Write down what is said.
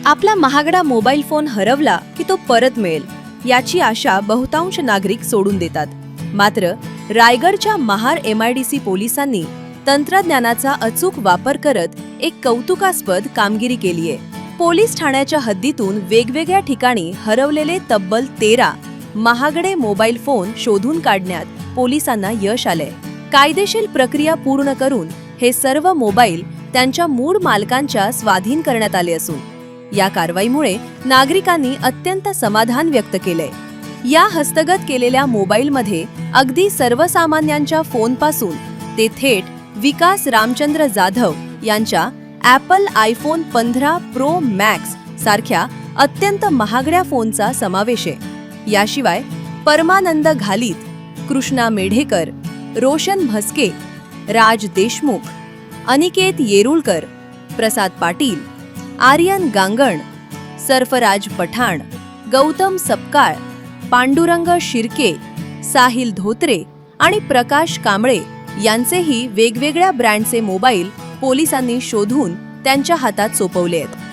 आपला महागडा mobile phone हरवला की तो परत मिळेल याची आशा बहुतांश नागरिक सोडून देतात. मात्र रायगडच्या महार MIDC पोलिसांनी तंत्रज्ञानाचा अचूक वापर करत एक कौतुकास्पद कामगिरी केलीये. पोलीस ठाण्याच्या हद्दीतून वेगवेगळ्या ठिकाणी हरवलेले तब्बल 13 महागडे मोबाईल फोन शोधून काढण्यात पोलिसांना यश आलंय. कायदेशीर प्रक्रिया पूर्ण करून हे सर्व मोबाईल त्यांच्या मूळ मालकांच्या स्वाधीन करण्यात आले असून या कारवाईमुळे नागरिकांनी अत्यंत समाधान व्यक्त केलंय. या हस्तगत केलेल्या मोबाईलमध्ये अगदी सर्वसामान्यांच्या फोनपासून ते थेट विकास रामचंद्र जाधव यांच्या ॲपल iPhone 15 Pro Max सारख्या अत्यंत महागड्या फोनचा समावेश आहे. याशिवाय परमानंद घालीत, कृष्णा मेढेकर, रोशन म्हस्के, राज देशमुख, अनिकेत येरुळकर, प्रसाद पाटील, आर्यन गांगण, सरफराज पठाण, गौतम सपकाळ, पांडुरंग शिर्के, साहिल धोत्रे आणि प्रकाश कांबळे यांचेही वेगवेगळ्या ब्रँडचे मोबाईल पोलिसांनी शोधून त्यांच्या हातात सोपवले आहेत.